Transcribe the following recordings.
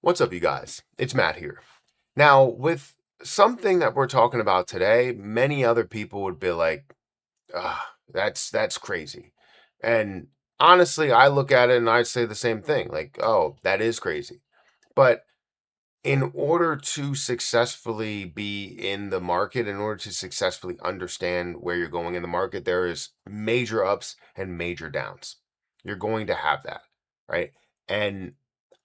What's up, you guys? It's Matt here. Now, with something that we're talking about today, many other people would be like, that's crazy. And honestly, I look at it and I say the same thing, like, oh, that is crazy. But in order to successfully be in the market, in order to successfully understand where you're going in the market, there is major ups and major downs. You're going to have that, right? And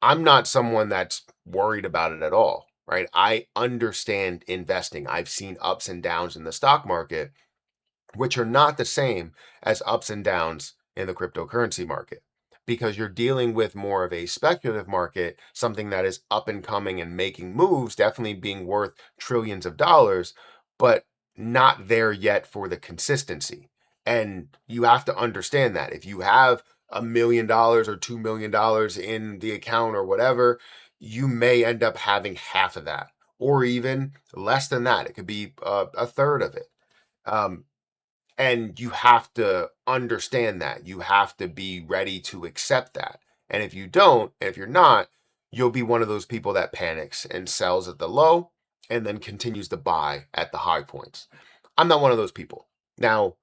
I'm not someone that's worried about it at all, right? I understand investing. I've seen ups and downs in the stock market, which are not the same as ups and downs in the cryptocurrency market because you're dealing with more of a speculative market, something that is up and coming and making moves, definitely being worth trillions of dollars, but not there yet for the consistency. And you have to understand that if you have $1 million or $2 million in the account or whatever, you may end up having half of that or even less than that. It could be a third of it. Um, and you have to understand that. You have to be ready to accept that. And if you don't, if you're not, you'll be one of those people that panics and sells at the low and then continues to buy at the high points. I'm not one of those people. Now,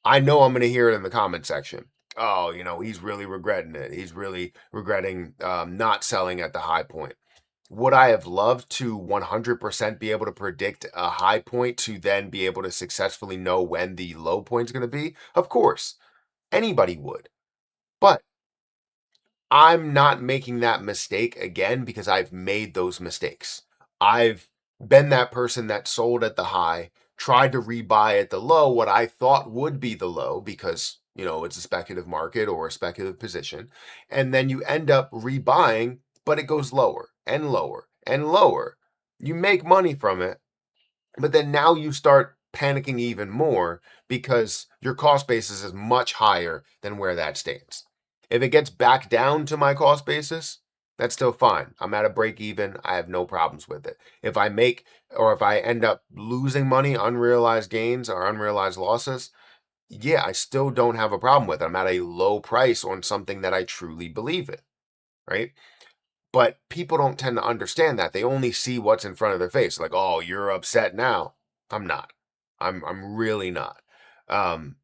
I know I'm going to hear it in the comment section. Oh, he's really regretting it. He's really regretting not selling at the high point. Would I have loved to 100% be able to predict a high point to then be able to successfully know when the low point is going to be? Of course, anybody would. But I'm not making that mistake again because I've made those mistakes. I've been that person that sold at the high, tried to rebuy at the low, what I thought would be the low because, it's a speculative market or a speculative position. And then you end up rebuying, but it goes lower and lower and lower. You make money from it, but then now you start panicking even more because your cost basis is much higher than where that stands. If it gets back down to my cost basis, that's still fine. I'm at a break even. I have no problems with it. If I make or if I end up losing money, unrealized gains or unrealized losses, yeah, I still don't have a problem with it. I'm at a low price on something that I truly believe in, right? But people don't tend to understand that. They only see what's in front of their face. Like, oh, you're upset now. I'm not. I'm really not. Um,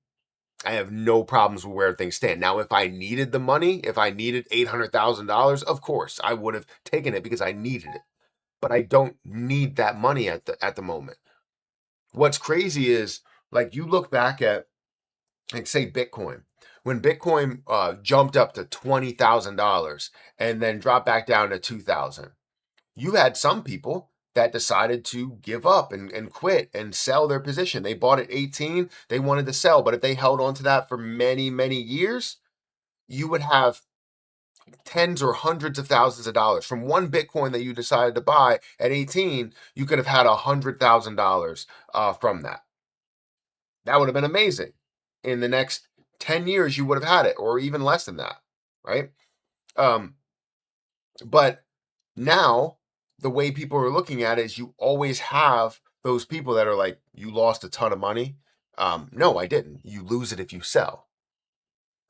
I have no problems with where things stand. Now, if I needed the money, if I needed $800,000, of course I would have taken it because I needed it. But I don't need that money at the moment. What's crazy is like you look back at like say Bitcoin. When Bitcoin jumped up to $20,000 and then dropped back down to 2,000, you had some people that decided to give up and quit and sell their position. They bought at 18, they wanted to sell, but if they held on to that for many, many years, you would have tens or hundreds of thousands of dollars from one Bitcoin that you decided to buy at 18. You could have had $100,000 from that. That would have been amazing. In the next 10 years, you would have had it, or even less than that, right? Um, but now the way people are looking at it is you always have those people that are like, you lost a ton of money. No, I didn't. You lose it if you sell.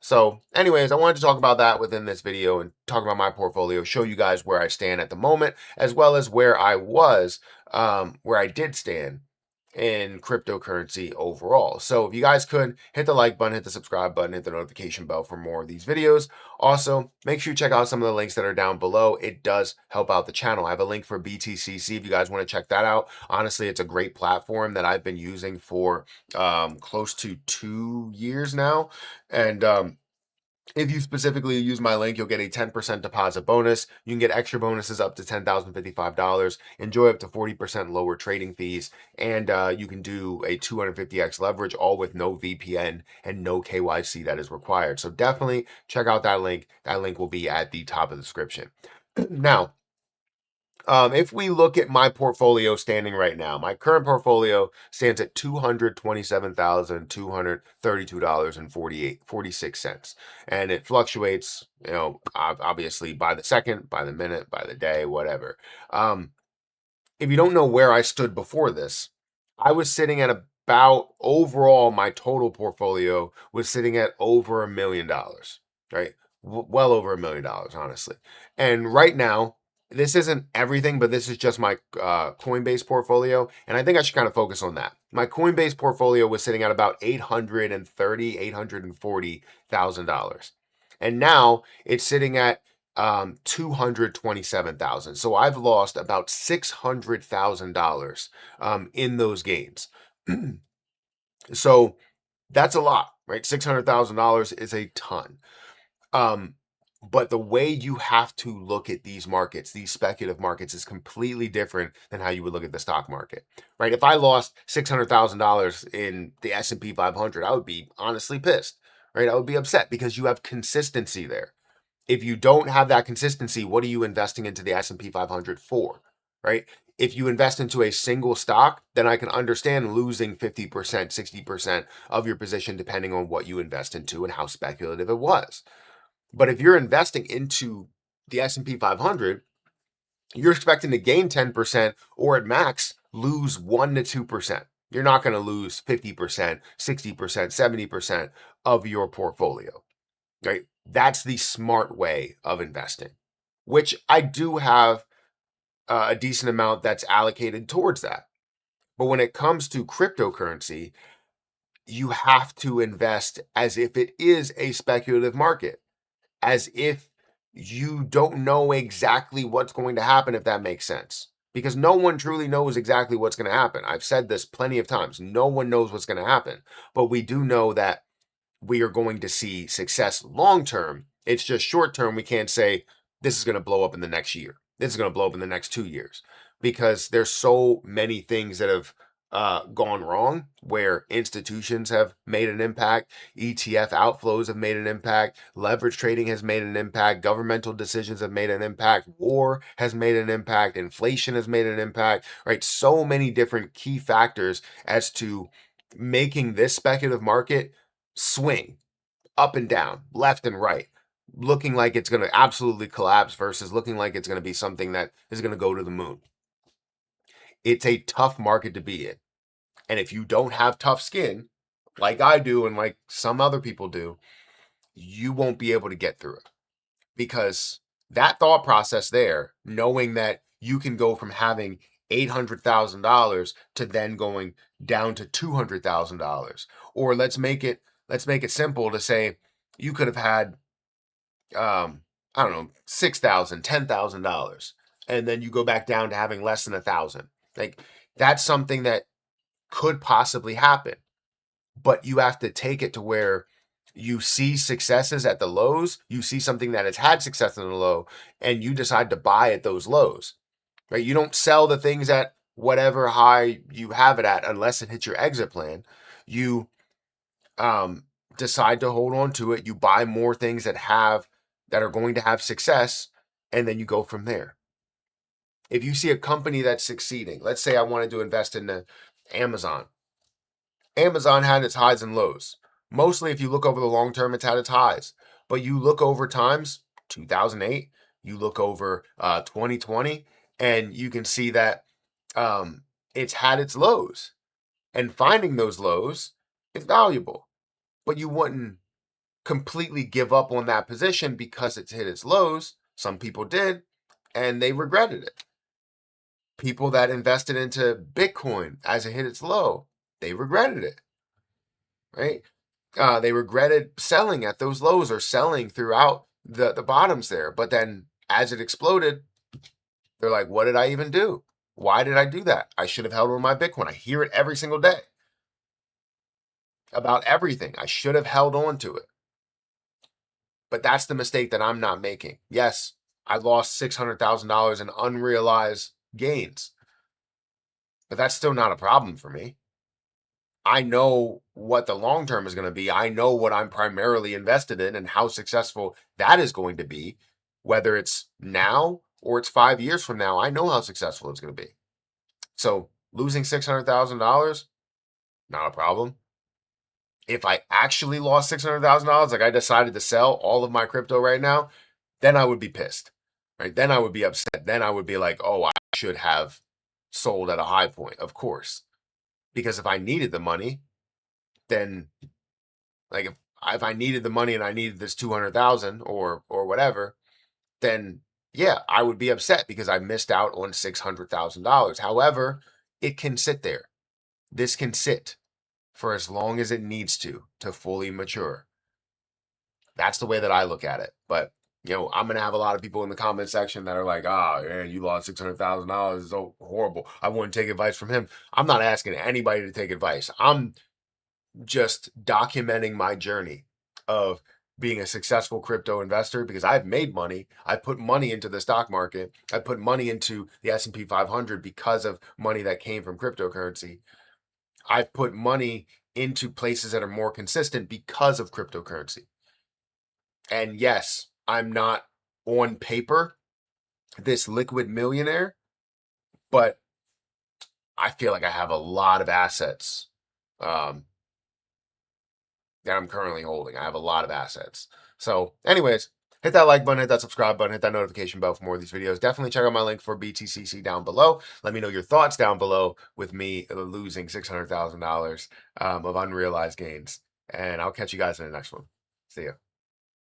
So, anyways, I wanted to talk about that within this video and talk about my portfolio, show you guys where I stand at the moment, as well as where I was, where I did stand in cryptocurrency overall. So if you guys could hit the like button, hit the subscribe button, hit the notification bell for more of these videos. Also, make sure you check out some of the links that are down below. It does help out the channel. I have a link for BTCC if you guys want to check that out. Honestly, it's a great platform that I've been using for close to 2 years now. And if you specifically use my link, you'll get a 10% deposit bonus. You can get extra bonuses up to $10,055. Enjoy up to 40% lower trading fees. And you can do a 250x leverage, all with no VPN and no KYC that is required. So definitely check out that link. That link will be at the top of the description. Now, if we look at my portfolio standing right now, my current portfolio stands at $227,232.46. And it fluctuates, obviously by the second, by the minute, by the day, whatever. If you don't know where I stood before this, I was sitting at about overall, my total portfolio was sitting at over $1 million, right? Well over $1 million, honestly. And right now, this isn't everything, but this is just my Coinbase portfolio, and I think I should kind of focus on that. My Coinbase portfolio was sitting at about $840,000, and now it's sitting at 227,000. So I've lost about $600,000 in those gains. So that's a lot, right? $600,000 is a ton. Um, but the way you have to look at these markets, these speculative markets, is completely different than how you would look at the stock market, right? If I lost $600,000 in the S&P 500, I would be honestly pissed, right? I would be upset because you have consistency there. If you don't have that consistency, what are you investing into the S&P 500 for, right? If you invest into a single stock, then I can understand losing 50%, 60% of your position depending on what you invest into and how speculative it was. But if you're investing into the S&P 500, you're expecting to gain 10% or at max lose 1 to 2%. You're not going to lose 50%, 60%, 70% of your portfolio, right? That's the smart way of investing, which I do have a decent amount that's allocated towards that. But when it comes to cryptocurrency, you have to invest as if it is a speculative market, as if you don't know exactly what's going to happen, if that makes sense. Because no one truly knows exactly what's going to happen. I've said this plenty of times. No one knows what's going to happen. But we do know that we are going to see success long term. It's just short term. We can't say this is going to blow up in the next year. This is going to blow up in the next 2 years because there's so many things that have gone wrong where institutions have made an impact, ETF outflows have made an impact, leverage trading has made an impact, governmental decisions have made an impact, war has made an impact, inflation has made an impact, right? So many different key factors as to making this speculative market swing up and down, left and right, looking like it's going to absolutely collapse versus looking like it's going to be something that is going to go to the moon. It's a tough market to be in. And if you don't have tough skin, like I do and like some other people do, you won't be able to get through it. Because that thought process there, knowing that you can go from having $800,000 to then going down to $200,000, or let's make it simple to say you could have had I don't know, $6,000, $10,000, and then you go back down to having less than 1,000. Like that's something that could possibly happen, but you have to take it to where you see successes at the lows, you see something that has had success in the low, and you decide to buy at those lows, right? You don't sell the things at whatever high you have it at unless it hits your exit plan. You um, decide to hold on to it. You buy more things that are going to have success, and then you go from there. If you see a company that's succeeding, let's say I wanted to invest in Amazon. Amazon had its highs and lows. Mostly, if you look over the long term, it's had its highs. But you look over times, 2008, you look over 2020, and you can see that it's had its lows. And finding those lows is valuable. But you wouldn't completely give up on that position because it's hit its lows. Some people did, and they regretted it. People that invested into Bitcoin as it hit its low, they regretted it, right? They regretted selling at those lows or selling throughout the bottoms there. But then as it exploded, they're like, what did I even do? Why did I do that? I should have held on my Bitcoin. I hear it every single day about everything. I should have held on to it. But that's the mistake that I'm not making. Yes, I lost $600,000 in unrealized gains, but that's still not a problem for me. I know what the long term is going to be. I know what I'm primarily invested in and how successful that is going to be, whether it's now or it's 5 years from now. I know how successful it's going to be. So losing $600,000, not a problem. If I actually lost $600,000, like I decided to sell all of my crypto right now, then I would be pissed, right? Then I would be upset. Then I would be like, oh, I should have sold at a high point, of course. Because if I needed the money, then like if I needed the money and I needed this 200,000 or whatever, then yeah, I would be upset because I missed out on $600,000. However, it can sit there. This can sit for as long as it needs to fully mature. That's the way that I look at it. But I'm gonna have a lot of people in the comment section that are like, "Ah, man, you lost $600,000. So horrible. I wouldn't take advice from him." I'm not asking anybody to take advice. I'm just documenting my journey of being a successful crypto investor because I've made money. I put money into the stock market. I put money into the S&P 500 because of money that came from cryptocurrency. I've put money into places that are more consistent because of cryptocurrency. And yes, I'm not on paper this liquid millionaire, but I feel like I have a lot of assets um, that I'm currently holding. I have a lot of assets. So, anyways, hit that like button, hit that subscribe button, hit that notification bell for more of these videos. Definitely check out my link for BTCC down below. Let me know your thoughts down below with me losing $600,000 of unrealized gains. And I'll catch you guys in the next one. See ya.